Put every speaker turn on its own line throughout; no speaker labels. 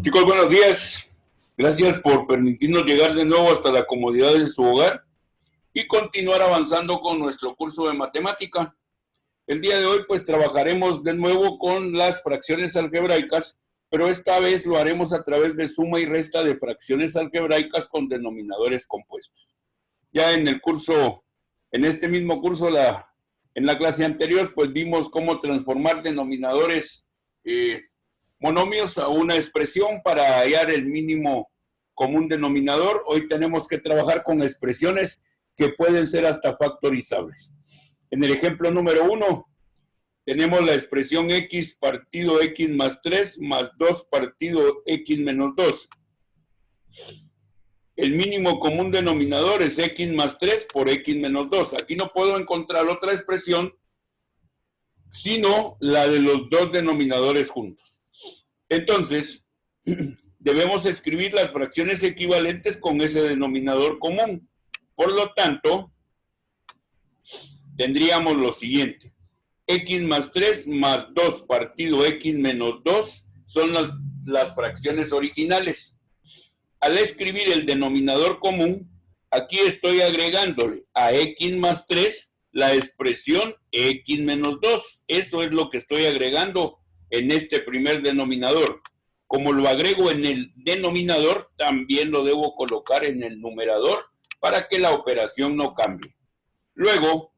Chicos, buenos días. Gracias por permitirnos llegar de nuevo hasta la comodidad de su hogar y continuar avanzando con nuestro curso de matemática. El día de hoy pues trabajaremos de nuevo con las fracciones algebraicas, pero esta vez lo haremos a través de suma y resta de fracciones algebraicas con denominadores compuestos. Ya en el curso, en este mismo curso, en la clase anterior, pues vimos cómo transformar denominadores monomios a una expresión para hallar el mínimo común denominador. Hoy tenemos que trabajar con expresiones que pueden ser hasta factorizables. En el ejemplo número 1, tenemos la expresión x partido x más 3 más 2 partido x menos 2. El mínimo común denominador es x más 3 por x menos 2. Aquí no puedo encontrar otra expresión sino la de los dos denominadores juntos. Entonces, debemos escribir las fracciones equivalentes con ese denominador común. Por lo tanto, tendríamos lo siguiente. X más 3 más 2 partido x menos 2 son las fracciones originales. Al escribir el denominador común, aquí estoy agregándole a x más 3 la expresión x menos 2. Eso es lo que estoy agregando en este primer denominador. Como lo agrego en el denominador, también lo debo colocar en el numerador para que la operación no cambie. Luego,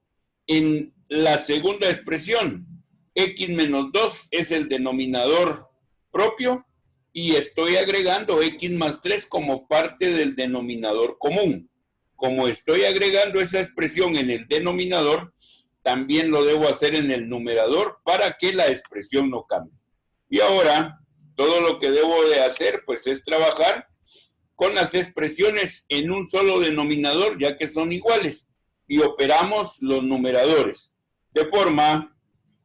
en la segunda expresión, x menos 2 es el denominador propio y estoy agregando x más 3 como parte del denominador común. Como estoy agregando esa expresión en el denominador, también lo debo hacer en el numerador para que la expresión no cambie. Y ahora, todo lo que debo de hacer, pues, es trabajar con las expresiones en un solo denominador, ya que son iguales, y operamos los numeradores, de forma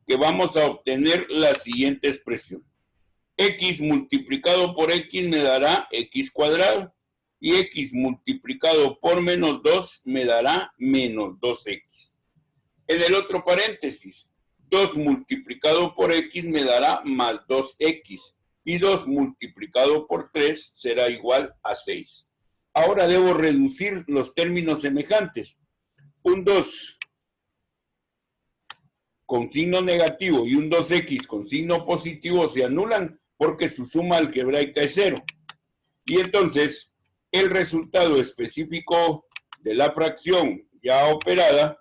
que vamos a obtener la siguiente expresión. X multiplicado por X me dará X cuadrado, y X multiplicado por menos 2 me dará menos 2X. En el otro paréntesis, 2 multiplicado por X me dará más 2X, y 2 multiplicado por 3 será igual a 6. Ahora debo reducir los términos semejantes. Un 2 con signo negativo y un 2X con signo positivo se anulan porque su suma algebraica es 0. Y entonces, el resultado específico de la fracción ya operada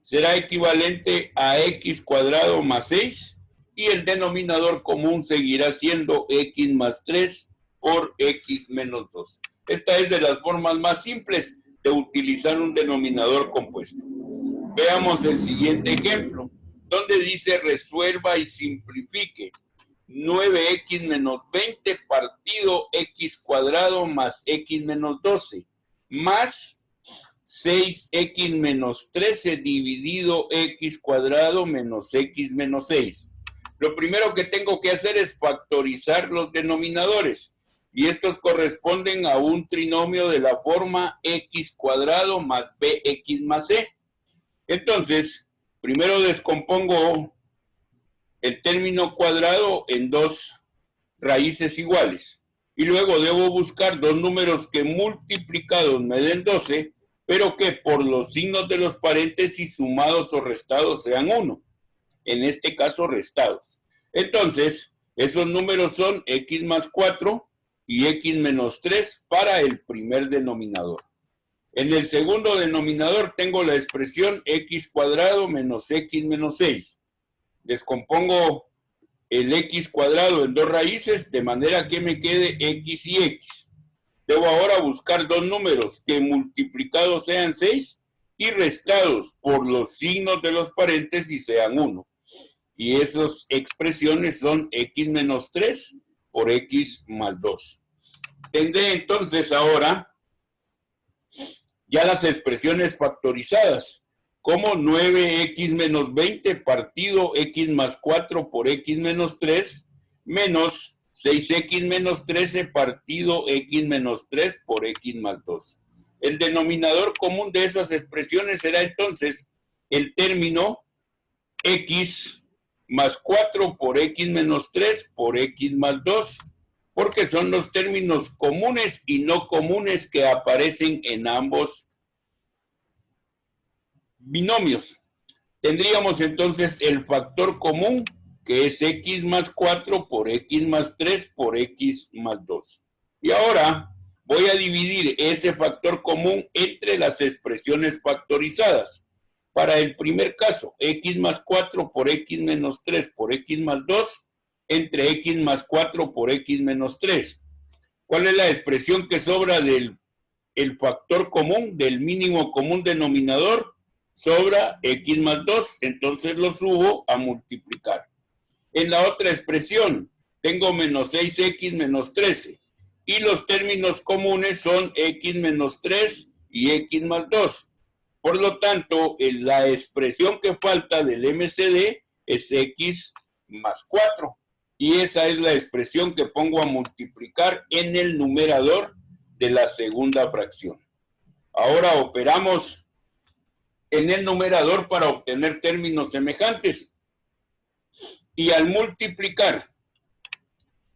será equivalente a x cuadrado más 6 y el denominador común seguirá siendo x más 3 por x menos 2. Esta es de las formas más simples de utilizar un denominador compuesto. Veamos el siguiente ejemplo, donde dice resuelva y simplifique. 9x menos 20 partido x cuadrado más x menos 12 más 6x menos 13 dividido x cuadrado menos x menos 6. Lo primero que tengo que hacer es factorizar los denominadores y estos corresponden a un trinomio de la forma x cuadrado más bx más c. Entonces, primero descompongo el término cuadrado en dos raíces iguales. Y luego debo buscar dos números que multiplicados me den 12, pero que por los signos de los paréntesis sumados o restados sean 1. En este caso, restados. Entonces, esos números son x más 4 y x menos 3 para el primer denominador. En el segundo denominador tengo la expresión x cuadrado menos x menos 6. Descompongo el x cuadrado en dos raíces de manera que me quede x y x. Debo ahora buscar dos números que multiplicados sean 6 y restados por los signos de los paréntesis sean 1. Y esas expresiones son x menos 3 por x más 2. Tendré entonces ahora ya las expresiones factorizadas, como 9x menos 20 partido x más 4 por x menos 3, menos 6x menos 13 partido x menos 3 por x más 2. El denominador común de esas expresiones será entonces el término x más 4 por x menos 3 por x más 2, porque son los términos comunes y no comunes que aparecen en ambos binomios. Tendríamos entonces el factor común, que es x más 4 por x más 3 por x más 2. Y ahora voy a dividir ese factor común entre las expresiones factorizadas. Para el primer caso, x más 4 por x menos 3 por x más 2 entre x más 4 por x menos 3. ¿Cuál es la expresión que sobra del factor común, del mínimo común denominador? Sobra x más 2, entonces lo subo a multiplicar. En la otra expresión tengo menos 6x menos 13 y los términos comunes son x menos 3 y x más 2. Por lo tanto, la expresión que falta del MCD es x más 4 y esa es la expresión que pongo a multiplicar en el numerador de la segunda fracción. Ahora operamos en el numerador para obtener términos semejantes. Y al multiplicar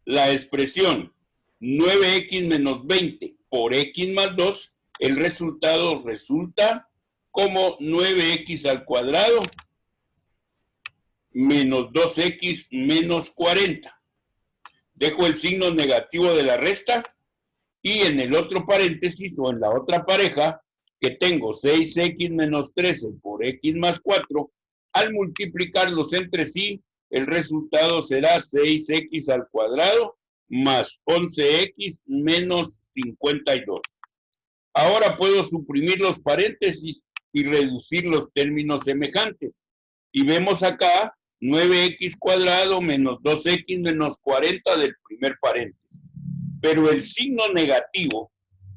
la expresión 9x menos 20 por x más 2, el resultado resulta como 9x al cuadrado menos 2x menos 40. Dejo el signo negativo de la resta y en el otro paréntesis o en la otra pareja que tengo 6x menos 13 por x más 4, al multiplicarlos entre sí, el resultado será 6x al cuadrado más 11x menos 52. Ahora puedo suprimir los paréntesis y reducir los términos semejantes. Y vemos acá 9x cuadrado menos 2x menos 40 del primer paréntesis. Pero el signo negativo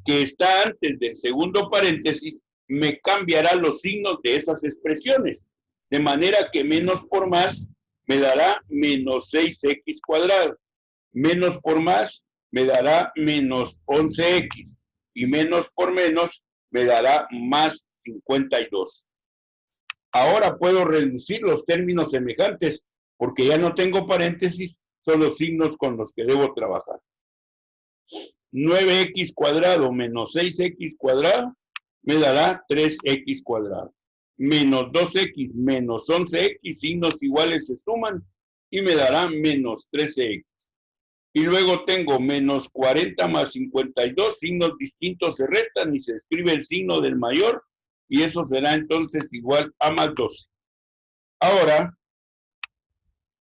que está antes del segundo paréntesis me cambiará los signos de esas expresiones. De manera que menos por más me dará menos 6x cuadrado. Menos por más me dará menos 11x. Y menos por menos me dará más 52. Ahora puedo reducir los términos semejantes porque ya no tengo paréntesis, son los signos con los que debo trabajar. 9x cuadrado menos 6x cuadrado me dará 3x cuadrado. Menos 2x menos 11x, signos iguales se suman y me dará menos 13x. Y luego tengo menos 40 más 52, signos distintos se restan y se escribe el signo del mayor y eso será entonces igual a más 12. Ahora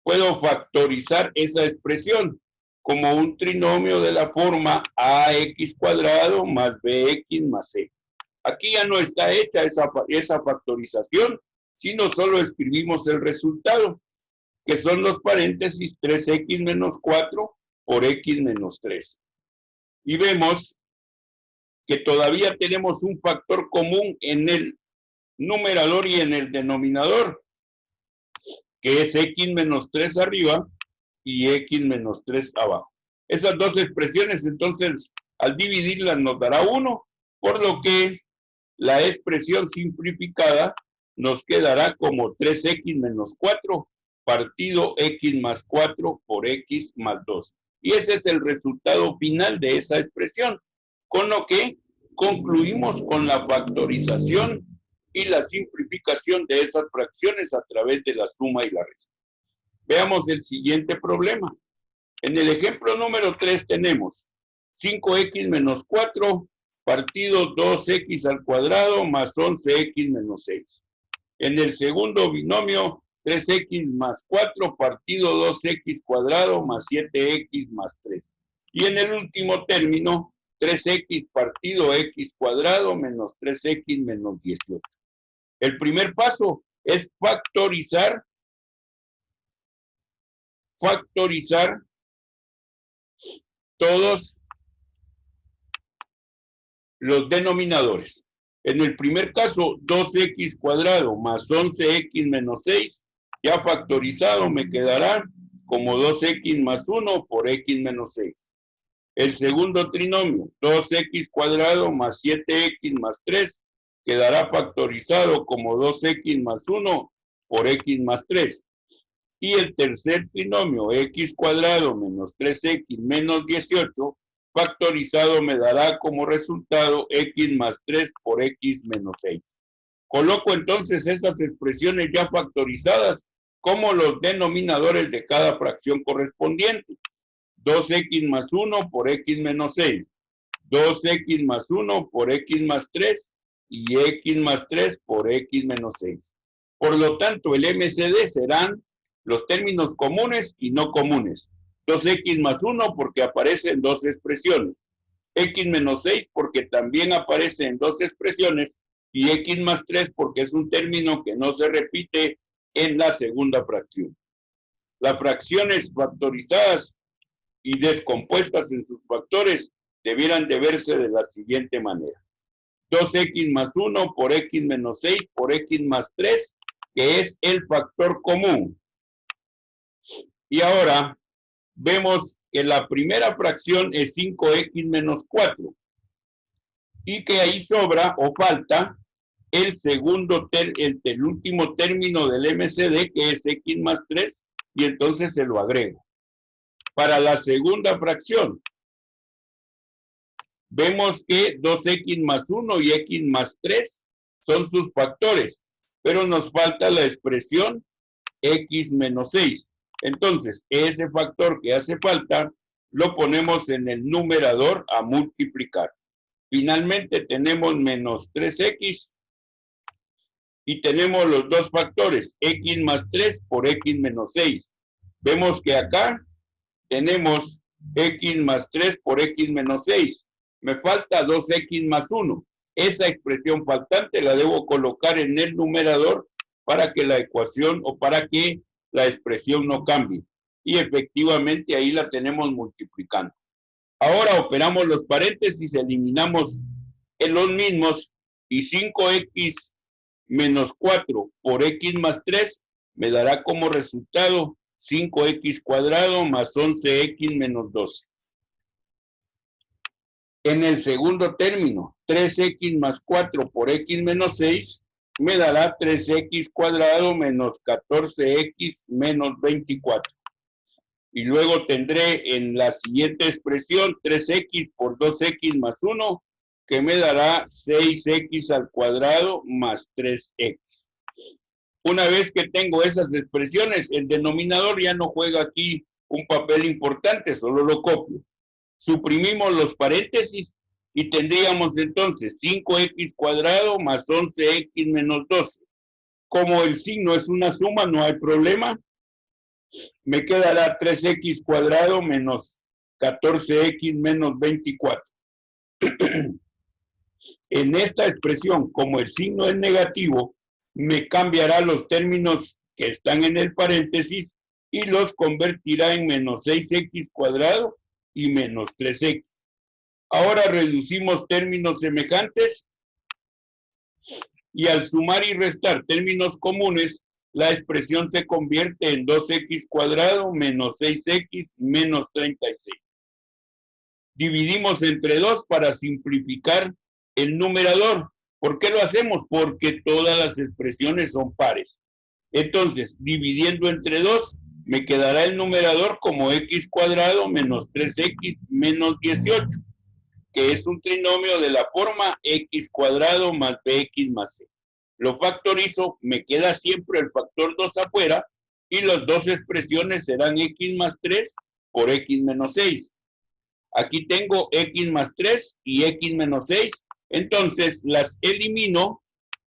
puedo factorizar esa expresión como un trinomio de la forma ax cuadrado más bx más c. Aquí ya no está hecha esa factorización, sino solo escribimos el resultado, que son los paréntesis 3x menos 4 por x menos 3. Y vemos que todavía tenemos un factor común en el numerador y en el denominador, que es x menos 3 arriba y x menos 3 abajo. Esas dos expresiones, entonces, al dividirlas nos dará 1, por lo que la expresión simplificada nos quedará como 3x menos 4 partido x más 4 por x más 2. Y ese es el resultado final de esa expresión, con lo que concluimos con la factorización y la simplificación de esas fracciones a través de la suma y la resta. Veamos el siguiente problema. En el ejemplo número 3 tenemos 5x menos 4 partido 2x al cuadrado más 11x menos 6. En el segundo binomio, 3x más 4 partido 2x cuadrado más 7x más 3. Y en el último término, 3x partido x cuadrado menos 3x menos 18. El primer paso es factorizar todos los denominadores. En el primer caso, 2x cuadrado más 11x menos 6, ya factorizado me quedará como 2x más 1 por x menos 6. El segundo trinomio, 2x cuadrado más 7x más 3, quedará factorizado como 2x más 1 por x más 3. Y el tercer trinomio, x cuadrado menos 3x menos 18, factorizado me dará como resultado x más 3 por x menos 6. Coloco entonces estas expresiones ya factorizadas como los denominadores de cada fracción correspondiente. 2x más 1 por x menos 6. 2x más 1 por x más 3 y x más 3 por x menos 6. Por lo tanto, el MCD serán los términos comunes y no comunes. 2x más 1 porque aparece en dos expresiones. X menos 6 porque también aparece en dos expresiones. Y x más 3 porque es un término que no se repite en la segunda fracción. Las fracciones factorizadas y descompuestas en sus factores debieran de verse de la siguiente manera. 2x más 1 por x menos 6 por x más 3, que es el factor común. Y ahora vemos que la primera fracción es 5x menos 4 y que ahí sobra o falta el último término del MCD, que es x más 3, y entonces se lo agrego. Para la segunda fracción, vemos que 2x más 1 y x más 3 son sus factores, pero nos falta la expresión x menos 6. Entonces, ese factor que hace falta lo ponemos en el numerador a multiplicar. Finalmente tenemos menos 3x y tenemos los dos factores, x más 3 por x menos 6. Vemos que acá tenemos x más 3 por x menos 6. Me falta 2x más 1. Esa expresión faltante la debo colocar en el numerador para que la ecuación o para que la expresión no cambie. Y efectivamente ahí la tenemos multiplicando. Ahora operamos los paréntesis, eliminamos los mismos y 5x menos 4 por x más 3 me dará como resultado 5x cuadrado más 11x menos 12. En el segundo término, 3x más 4 por x menos 6 me dará 3x cuadrado menos 14x menos 24. Y luego tendré en la siguiente expresión 3x por 2x más 1, que me dará 6x al cuadrado más 3x. Una vez que tengo esas expresiones, el denominador ya no juega aquí un papel importante, solo lo copio. Suprimimos los paréntesis y tendríamos entonces 5x cuadrado más 11x menos 12. Como el signo es una suma, no hay problema. Me quedará 3x cuadrado menos 14x menos 24. En esta expresión, como el signo es negativo, me cambiará los términos que están en el paréntesis y los convertirá en menos 6x cuadrado y menos 3x. Ahora reducimos términos semejantes y al sumar y restar términos comunes, la expresión se convierte en 2x cuadrado menos 6x menos 36. Dividimos entre 2 para simplificar el numerador. ¿Por qué lo hacemos? Porque todas las expresiones son pares. Entonces, dividiendo entre 2, me quedará el numerador como x cuadrado menos 3x menos 18, que es un trinomio de la forma x cuadrado más bx más c. Lo factorizo, me queda siempre el factor 2 afuera y las dos expresiones serán x más 3 por x menos 6. Aquí tengo x más 3 y x menos 6, entonces las elimino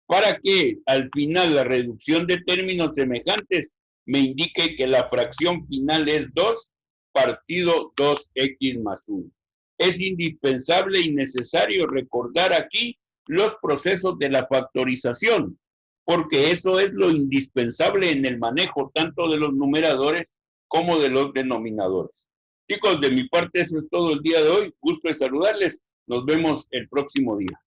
para que al final la reducción de términos semejantes me indique que la fracción final es 2 partido 2x más 1. Es indispensable y necesario recordar aquí los procesos de la factorización, porque eso es lo indispensable en el manejo tanto de los numeradores como de los denominadores. Chicos, de mi parte eso es todo el día de hoy. Gusto de saludarles. Nos vemos el próximo día.